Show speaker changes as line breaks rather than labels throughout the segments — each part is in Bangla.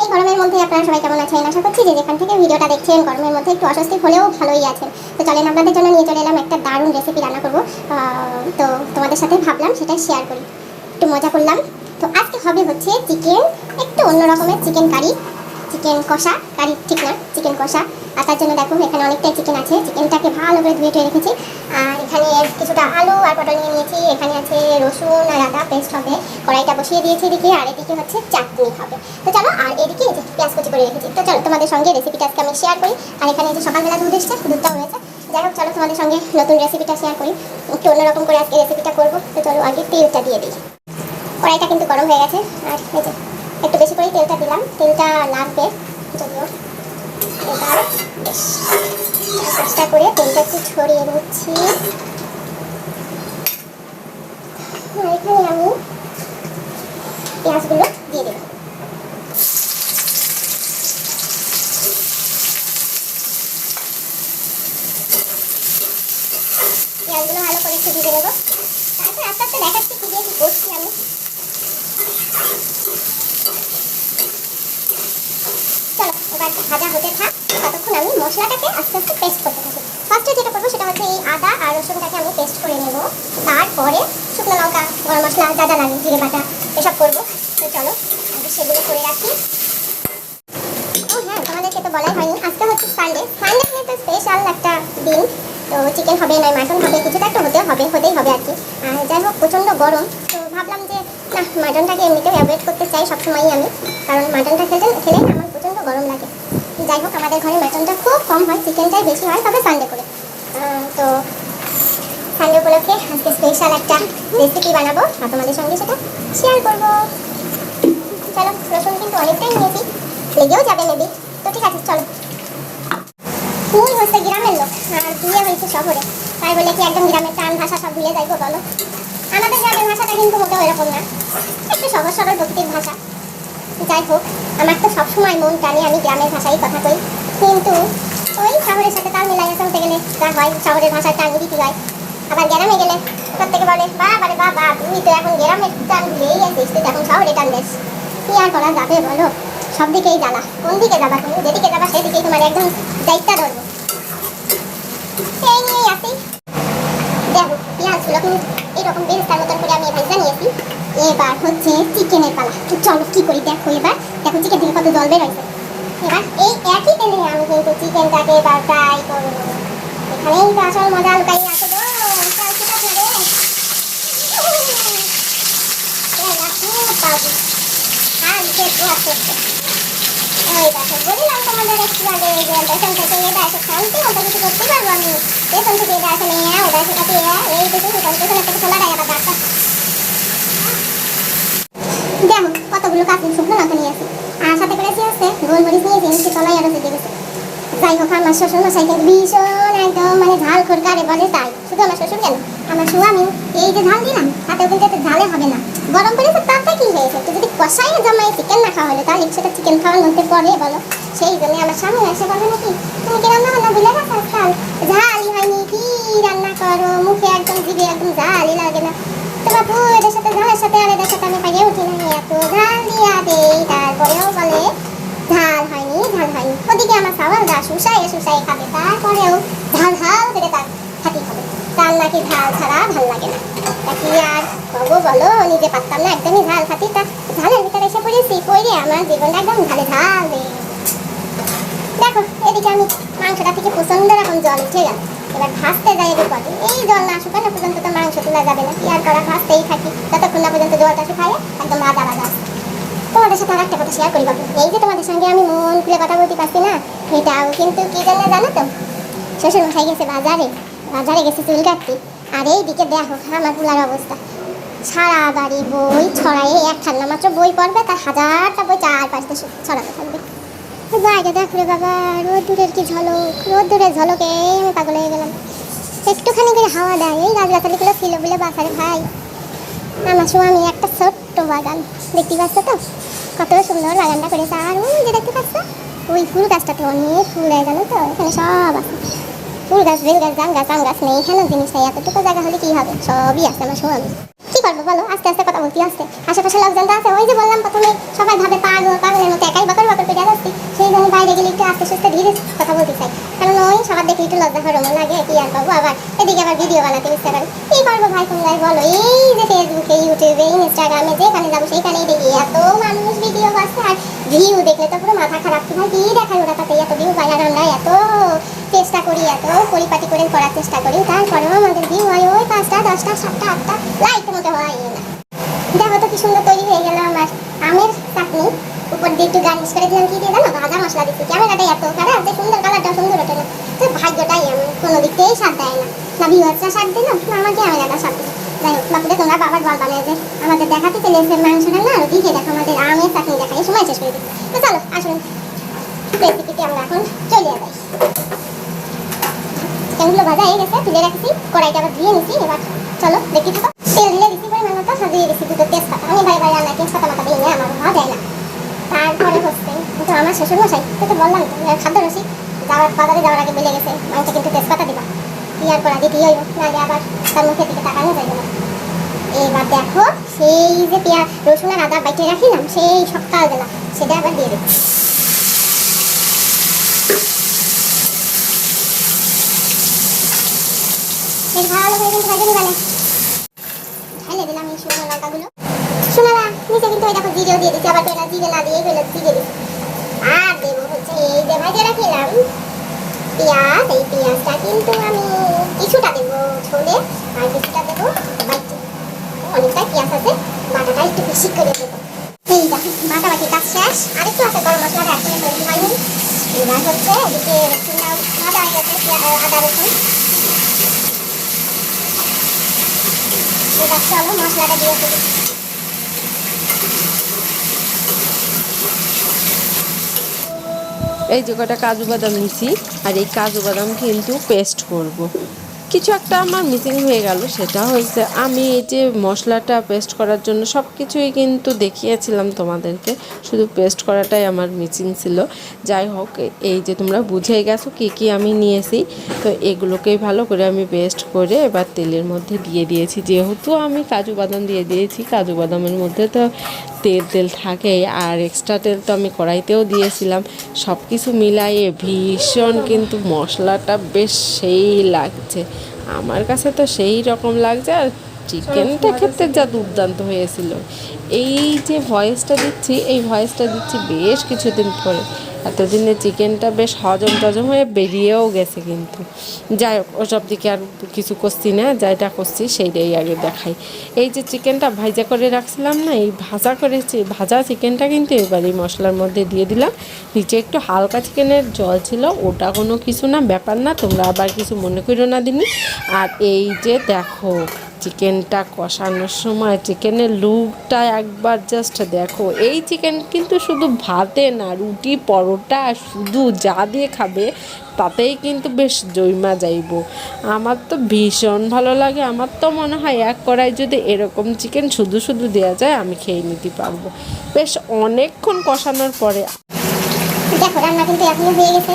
এই গরমের মধ্যে আপনারা সবাই কেমন আছেন? আশা করছি যে যেখান থেকে ভিডিওটা দেখছেন গরমের মধ্যে একটু অস্বস্তি হলেও ভালোই আছেন। তো চলেন আপনাদের জন্য নিয়ে চলে এলাম একটা দারুণ রেসিপি রান্না করব। তো তোমাদের সাথে ভাবলাম সেটাই শেয়ার করি, একটু মজা করলাম। তো আজকে হবে হচ্ছে চিকেন, একটু অন্য রকমের চিকেন কারি, চিকেন কষা, কারি ঠিক না, চিকেন কষা। আর তার জন্য দেখো এখানে অনেকটাই চিকেন আছে, চিকেনটাকে ভালো করে ধুয়ে রেখেছি। আর এখানে কিছুটা আলু আর পটল নিয়ে নিয়েছি। এখানে আছে রসুন আর আদা পেস্ট হবে। কড়াইটা বসিয়ে দিয়েছি এদিকে, আর এদিকে হচ্ছে চাটনি হবে। তো চলো, আর এদিকে এই যে পেঁয়াজ কুচি করে রেখেছি। তো চলো তোমাদের সঙ্গে রেসিপিটা আজকে আমি শেয়ার করি। আর এখানে যে সকালবেলা দুধ এসছে, দুধটাও হয়েছে। যাই হোক, চলো তোমাদের সঙ্গে নতুন রেসিপিটা শেয়ার করি, একটু অন্যরকম করে আজকে রেসিপিটা করবো। তো চলো আগে তেলটা দিয়ে দিই। কড়াইটা কিন্তু গরম হয়ে গেছে, আর এই যে একটু বেশি করে তেলটা দিলাম। তেলটা লাগবে যদিও, এবার বেশ চেষ্টা করে তেলটা একটু ছড়িয়ে দিচ্ছি। এখানে আমি পেঁয়াজগুলো দিয়ে দেব। পেঁয়াজগুলো ভালো করে একটু দিয়ে নেবো, তারপর আস্তে আস্তে দেখাচ্ছি কি দিয়ে কি করছি আমি। চলো এবার ভাজা হতে থাক, ততক্ষণ আমি মশলাটাকে আস্তে আস্তে পেস্ট করতে থাকি। ফার্স্টে যেটা করবো সেটা হচ্ছে এই আদা আর রসুনটাকে আমি পেস্ট করে নেব। তারপরে শুকনো লঙ্কা, গরম মশলা যা যা লাগে, জিরে বাটা এসব করবো। তো চলো আগে সেগুলো করে রাখি। ও হ্যাঁ, তোমাদেরকে তো বলাই হয়নি, আজকে হচ্ছে সানডে। সানডে কিন্তু স্পেশাল একটা দিন। তো চিকেন হবে নয় মাটন হবে, কিছুটা একটা হতেই হবে আর কি। আর যাই হোক প্রচণ্ড গরম, তো ভাবলাম যে না, মাটনটাকে এমনিতেও অ্যাভয়েড করতে চাই সবসময়ই আমি, কারণ মাটনটা খেলেই আমার প্রচণ্ড গরম লাগে। যাই হোক, আমাদের ঘরে মাটনটা খুব কম হয়, চিকেনটাই বেশি হয়, তবে সানডে করে। তো সানডে উপলক্ষে আজকে স্পেশাল একটা রেসিপি বানাবো আর তোমাদের সঙ্গে সেটা শেয়ার করবো। চলো, রসুন কিন্তু অনেকটাই নিয়েছি, লেগেও যাবে মেবি। তো ঠিক আছে চলো। ফুল হচ্ছে গ্রামের লোক আর বিয়ে হয়েছে শহরে, তাই বলে কি একদম গ্রামের টান ভাষা সব ভুলে যাইবো বলো? আমাদের গ্রামের ভাষাটা কিন্তু মোটেও এরকম না, একটু সহজ সরল প্রকৃতির ভাষা। যাই হোক, আমার তো সবসময় মন টানে আমি গ্রামের ভাষায় কথা কই, কিন্তু ওই শহরের সাথে তাল মিলাইয়া চলতে গেলে যা হয়, শহরের ভাষার টান দিতে হয়। আবার গ্রামে গেলে প্রত্যেকে বলে বাবা বাবা, তুই তো এখন গ্রামের টান ভুলেই আছিস, তুই এখন শহরে টান দেশ। কি আর করা যাবে বলো, সব দিকেই জ্বালা। কোন দিকে যাবা তুমি? যেদিকে যাবা সেদিকেই তোমার একদম দায়িত্ব ধরবো। সেই নিয়েই আসি। দেখো পেঁয়াজগুলো কিন্তু এরকম বেরেস্তার মতন করে আমি ভাজা নিয়েছি। এবার হচ্ছে চিকেনের পালা। তো চলো কি করি দেখো। এবার দেখো চিকেন থেকে কত জল বের হয়েছে। এবার এই একই তেলে আমি কিন্তু চিকেনটাকে এবার ফ্রাই করবো। এখানেই তো আসল মজা লুকাই আছে গো। ওই দেখো, বললাম তোমাদের একটু আগে যে বেসন থেকে এটা এসে শান্তি মতো কিছু করতে পারবো আমি। বেসন থেকে এটা আসলে ওটা সেটাতে এইটুকু পেছনের থেকে খোলা দেয় আবার ডাক্তার। দেখো কতগুলো কাঁচি শুকনো লঙ্কা নিয়েছি, আর সাথে করেছি হচ্ছে গোলমরিচ নিয়েছি, মিষ্টি তলাই আরো দিয়ে গেছে। যাই হোক, আমার শ্বশুর মশাই কিন্তু ভীষণ একদম মানে ঝাল খোরকারে বলে, তাই শুধু আমার শ্বশুর কেন, আমার স্বামী এই যে ঝাল দিলাম তাতেও কিন্তু এত ঝালে হবে না। গরম করেছে তাতে কি হয়েছে, তো যদি কষাইয়ে জমাই চিকেন না খাওয়া হলো তাহলে সেটা চিকেন খাওয়ার মধ্যে পড়ে বলো? সেই জন্য আমার স্বামী এসে বলে নাকি তুমি কি রান্না বান্না ভুলে গেছো, আজকাল ঝালই হয়নি, কি রান্না করো, মুখে একদম জিভে একদম ঝালই লাগে না। তো বাবু এদের সাথে ঝালের সাথে আর এদের সাথে আমি পাইয়ে উঠি না, এত ঝাল দিয়া দেই তারপরেও বলে ঝাল হয়নি ঝাল হয়নি। ওদিকে আমার সাওয়াল গা শুষায় খাবে, তারপরেও ঝাল ঝাল করে তার খাতি হবে, তার নাকি ঝাল ছাড়া ভাল লাগে না। তা কি আর কবো বলো, নিজে পারতাম না একদমই ঝাল খাতি, তা ঝালের ভিতরে এসে পড়েছি, পড়ে আমার জীবনটা একদম ঝালে ঝাল হয়ে গেছে। দেখো এদিকে আমি মাংসটা থেকে প্রচন্ড রকম জল উঠে গেল। এবার ভাজতে যাই বিপদে, এই জল না শুকানো পর্যন্ত তো মাংস তোলা যাবে না। কি আর করা, ভাজতেই থাকি যতক্ষণ না পর্যন্ত জলটা শুকায় একদম ভাজা ভাজা। তোমাদের সাথে আর একটা কথা শেয়ার করি বাবু, এই যে তোমাদের সঙ্গে আমি মন খুলে কথা বলতে পারছি না, এটাও কিন্তু কি জন্য জানো তো? শ্বশুর মশাই গেছে বাজারে গেছে চুল কাটতে। আর এইদিকে দেখো আমার পুলার অবস্থা, সারা বাড়ি বই ছড়াই, এক ঠান্ডা মাত্র বই পড়বে, তার হাজারটা বই চারপাশে ছড়াতে থাকবে। বাইরে দেখো রে বাবা, রোদ্দুরের কি ঝলক, রোদ্দুরের ঝলকে আমি পাগল হয়ে গেলাম। একটুখানি করে হাওয়া দেয়, এই গাছগাছালিগুলো ছিল বলে বাসারে ভাই। আমার স্বামী একটা ছোট্ট বাগান, দেখতে পাচ্ছ তো কত সুন্দর বাগানটা করেছে। আর ওই যে দেখতে পাচ্ছ ওই ফুল গাছটাতে অনেক ফুল দেয় জানো তো, এখানে সব আছে ফুল গাছ, বেল গাছ, জাম গাছ, আম গাছ নেই এখানে জিনিস নেই, এতটুকু জায়গা হলে কি হবে, সবই আছে আমার স্বামী। কি করবো বলো, আস্তে আস্তে কথা বলতে আসতে আশেপাশে লোকজন আছে, ওই যে বললাম প্রথমে সবাই ভাবে পাগলের মতো একাই বকর বকর পেটে যাচ্ছি, সেই জন্য বাইরে গেলে একটু আস্তে সুস্তে ধীরে কথা বলতে চাই, কারণ ওই সবার দেখে একটু লজ্জা সরমও লাগে, কি আর পাবো, আবার এদিকে আবার ভিডিও বানাতে ইচ্ছা করে, কি করবো ভাই তোমরাই বলো। এই যে ফেসবুকে, ইউটিউবে, ইনস্টাগ্রামে যেখানে যাবো সেইখানেই দেখি এত মানুষ ভিডিও করছে, আর ভিউ দেখলে তো পুরো মাথা খারাপ, কি ভাই কি দেখায় ওরা, তাতে এত ভিউ পাই, আর আমরা এত চেষ্টা করি, এত পরিপাটি করে করার চেষ্টা করি, তারপরেও আমাদের ভিউ হয় ওই 5টা 10টা 7টা 8টা, লাইক মতো হয় না। দেখো তো কি সুন্দর তৈরি হয়ে গেল আমার আমের চাটনি, উপর দিয়ে একটু গার্নিশ করে দিলাম, কি দিয়ে জানো, ভাজা মশলা দিচ্ছি। ক্যামেরাটা এত খারাপ যে সুন্দর, কালারটা সুন্দর ওঠে না, তো ভাগ্যটাই এমন, কোনো দিক থেকেই স্বাদ দেয় না, না ভিউয়ার্সরা স্বাদ দিল না আমার ক্যামেরাটা স্বাদ দিল। যাই হোক বাপুরে, তোমরা বাবার বলবা না যে আমাদের দেখাতে চলে এসে মাংস রান্না, আর দিকে দেখো আমাদের আমের চাটনি দেখাই, সময় শেষ করে দিই। তো চলো আসুন রেসিপিতে আমরা এখন চলে যাই। চিকেনগুলো ভাজা হয়ে গেছে, তুলে রাখছি, কড়াইটা আবার ধুয়ে নিছি। এবার চলো দেখতে থাকো। তেল দিয়ে দিচ্ছি পরিমাণ মতো, দিয়ে দিচ্ছি দুটো তেজপাতা। আমি ভাই রান্না তেজপাতা মাথা দিই না, আমার ভাবা যায় না। তারপরে হচ্ছে কিন্তু আমার শ্বশুর মশাই তো বললাম তো খাদ্য রসিক, বাজারে যাওয়ার আগে বলে গেছে মাংসে কিন্তু তেজপাতা দিবা, ইয়ার পর দিতেই হইব, নাহলে আবার তার মুখের দিকে তাকানো যাবে না। এবার দেখো সেই যে পেঁয়াজ রসুন আর আদা বাইটে রাখিলাম সেই সকালবেলা, সেটা আবার দিয়ে দিচ্ছি। ভালো করে কিন্তু ভাজে নিবানে, ঢেলে দিলাম এই শুকনো লঙ্কাগুলো। শোনালা নিচে কিন্তু ওই দেখো জিরেও দিয়ে দিচ্ছি, আবার পেলা জিরে না দিয়ে পেলে জিরে দিচ্ছি। আর দেবো হচ্ছে এই যে ভাজে রাখিলাম পেঁয়াজ, এই পেঁয়াজটা কিন্তু আমি কিছুটা দেবো ছোলে, আর কিছুটা দেবো বাইটে, অনেকটাই পেঁয়াজ আছে, বাটাটা একটু বেশি করে দেবো। এই দেখো বাটাবাটি কাজ শেষ, আরেকটু আছে গরম মশলাটা এখন তৈরি হয়নি। এবার হচ্ছে এদিকে রসুনটা ভাজা হয়ে গেছে, আদা রসুন। এবার চলো মশলাটা দিয়ে দেবো।
এই যে কটা কাজু বাদাম নিছি, আর এই কাজু বাদাম কিন্তু পেস্ট করব। কিছু একটা আমার মিসিং হয়ে গেল, সেটা হচ্ছে আমি এই যে মশলাটা পেস্ট করার জন্য সব কিছুই কিন্তু দেখিয়েছিলাম তোমাদেরকে, শুধু পেস্ট করাটাই আমার মিসিং ছিল। যাই হোক, এই যে তোমরা বুঝে গেছো কী কী আমি নিয়েছি, তো এগুলোকেই ভালো করে আমি পেস্ট করে এবার তেলের মধ্যে দিয়ে দিয়েছি। যেহেতু আমি কাজু বাদাম দিয়ে দিয়েছি, কাজু বাদামের মধ্যে তো তেল থাকে, আর এক্সট্রা তেল তো আমি কড়াইতেও দিয়েছিলাম। সব কিছু মিলাইয়ে ভীষণ কিন্তু মশলাটা বেশ সেই লাগছে, আমার কাছে তো সেই রকম লাগছে। আর চিকেনটা খেতে যা দুর্দান্ত হয়েছিল। এই যে ভয়েসটা দিচ্ছি, এই ভয়েসটা দিচ্ছি বেশ কিছুদিন পরে, এতদিনে চিকেনটা বেশ হজম টজম হয়ে বেরিয়েও গেছে। কিন্তু যাই হোক, ওসব দিকে আর কিছু করছি না, যাইটা করছি সেইটাই আগে দেখাই। এই যে চিকেনটা ভাজা করে রাখছিলাম না, এই ভাজা চিকেনটা কিন্তু এবার এই মশলার মধ্যে দিয়ে দিলাম। নিচে একটু হালকা চিকেনের জল ছিল, ওটা কোনো কিছু না, ব্যাপার না, তোমরা আবার কিছু মনে করো না দিনি। আর এই যে দেখো চিকেনটা কষানোর সময় চিকেনের লুকটা একবার জাস্ট দেখো। এই চিকেন কিন্তু শুধু ভাতে না, রুটি পরোটা শুধু যা দিয়ে খাবে তাতেই কিন্তু বেশ জৈমা যাইব। আমার তো ভীষণ ভালো লাগে, আমার তো মনে হয় এক কড়াই যদি এরকম চিকেন শুধু শুধু দেওয়া যায় আমি খেয়ে নিতে পারবো। বেশ অনেকক্ষণ কষানোর পরে
দেখো রান্না কিন্তু এখনো হয়ে গেছে,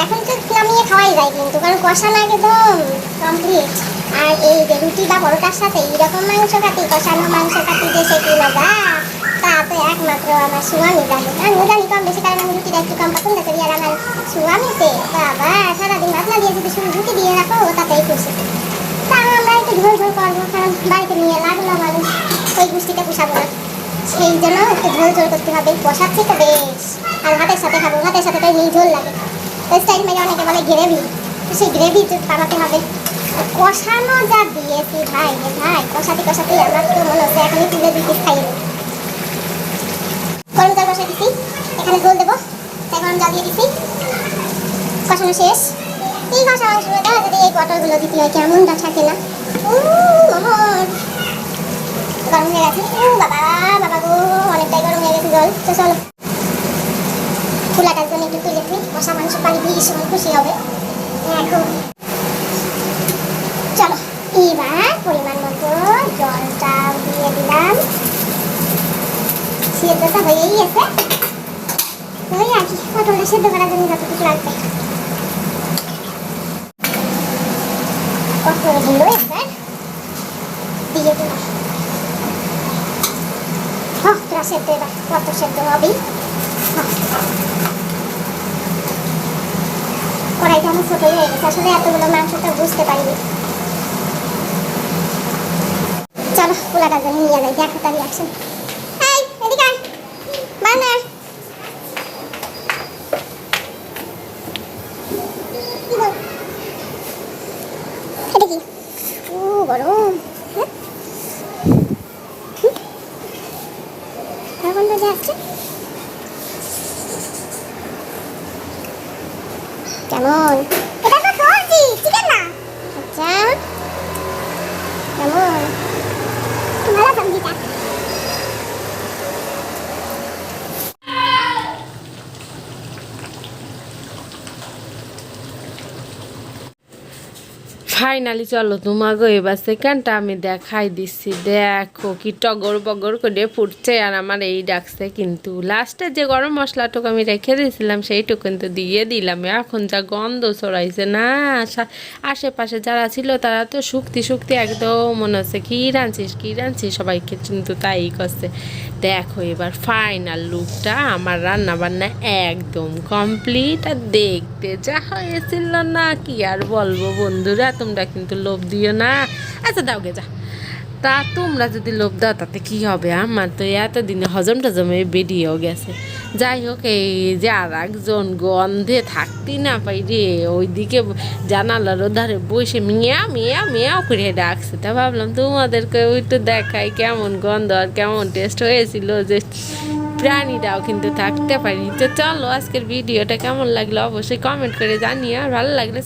এখন তো নামিয়ে খাওয়াই যায় কিন্তু, কারণ কষানো একদম কমপ্লিট। আর এই যে রুটি বা পরোটার সাথে এইরকম মাংস কাটি, কষানো মাংস কাটি যে সে কি মজা, তা তো একমাত্র আমার স্বামী জানে। আমি জানি কম বেশি, কারণ আমি রুটিটা একটু কম পছন্দ করি, আর আমার স্বামীতে বাবা সারাদিন ভাত না দিয়ে যদি শুধু রুটি দিয়ে রাখো তাতেই খুশি। তা আমরা একটু ঝোল ঝোল করবো, কারণ বাড়িতে নিয়ে লাগলো মানুষ, ওই গোষ্ঠীটা পোষাবো না, সেই জন্য একটু ঝোল ঝোল করতে হবে। কষাচ্ছি তো বেশ, আর ভাতের সাথে খাবো, ভাতের সাথে তো এই ঝোল লাগে, ওই স্টাইল মেরে অনেকে বলে গ্রেভি, সেই গ্রেভি বানাতে হবে। কষানো যা দিয়েছি ভাই ভাই, কষাতে কষাতে আমার তো মনে হচ্ছে এখনই তুলে দিতে খাইয়ে দেবো। গরম জল বসাই দিচ্ছি, এখানে ঝোল দেবো, তাই গরম জল দিয়ে দিচ্ছি। কষানো শেষ, এই কষা মাংসগুলো দেখা যদি এই পটলগুলো দিতে হয় কেমনটা থাকে না, গরম হয়ে গেছে, বাবা বাবা গো অনেকটাই গরম হয়ে গেছে জল। তো চলো ফুলাটার জন্য একটু তুলে দিই, কষা মাংস পানি ভীষণ খুশি হবে এখন। চলো এবার পরিমাণ মতো জলটা দিয়ে দিলাম, সেদ্ধটা হয়েই গেছে, ওই আর কি পটলটা সেদ্ধ করার জন্য যতটুকু লাগবে পটলগুলো এবার দিয়ে দিলাম। তোরা সেদ্ধ এবার কত সেদ্ধ হবেই, হাড়িটা আমার ছোটই হয়ে গেছে, আসলে এতগুলো মাংস তো বুঝতে পারিনি। চলো পোলাটা যেন নিয়ে যাই, দেখো তার রিয়াকশন। এই এদিকে আয়, বানা এটা কি? ও গরম, হ্যাঁ গন্ধ যে আসছে, কেমন? এটা তো সবজি, চিকেন না। আচ্ছা কেমন? ভালো সবজিটা।
ফাইনালি চলো তোমাকে এবার সেকেন্ডটা আমি দেখাই দিচ্ছি। দেখো কি টগর বগর করে ফুটছে, আর আমার এই ডাকছে। কিন্তু লাস্টে যে গরম মশলাটুকু আমি রেখে দিয়েছিলাম সেইটুকু কিন্তু দিয়ে দিলাম। এখন যা গন্ধ ছড়াইছে না, আশেপাশে যারা ছিল তারা তো শুক্তি শুক্তি একদম মনে হচ্ছে কী রাঁধছিস সবাইকে কিন্তু তাই করছে। দেখো এবার ফাইনাল লুকটা, আমার রান্না বান্না একদম কমপ্লিট। আর দেখতে যা হয়েছিল না কি আর বলবো বন্ধুরা, তোমরা কিন্তু লোভ দিও না। আচ্ছা দাও গে যা, তা তোমরা যদি লোভ দাও তাতে কি হবে, আমার তো এতদিনে হজম টজমে বেরিয়েও গেছে। যাই হোক, এই যে আর একজন গন্ধে থাকতেই না পাই রে, ওইদিকে জানালার ধারে বসে মিয়া মিয়া মিয়াও করে ডাকছে। তা ভাবলাম তোমাদেরকে একটু দেখাই কেমন গন্ধ আর কেমন টেস্ট হয়েছিল, যে প্রাণীরাও কিন্তু থাকতে পারি। তো চলো আজকের ভিডিওটা কেমন লাগলো অবশ্যই কমেন্ট করে জানিও, আর ভালো লাগলে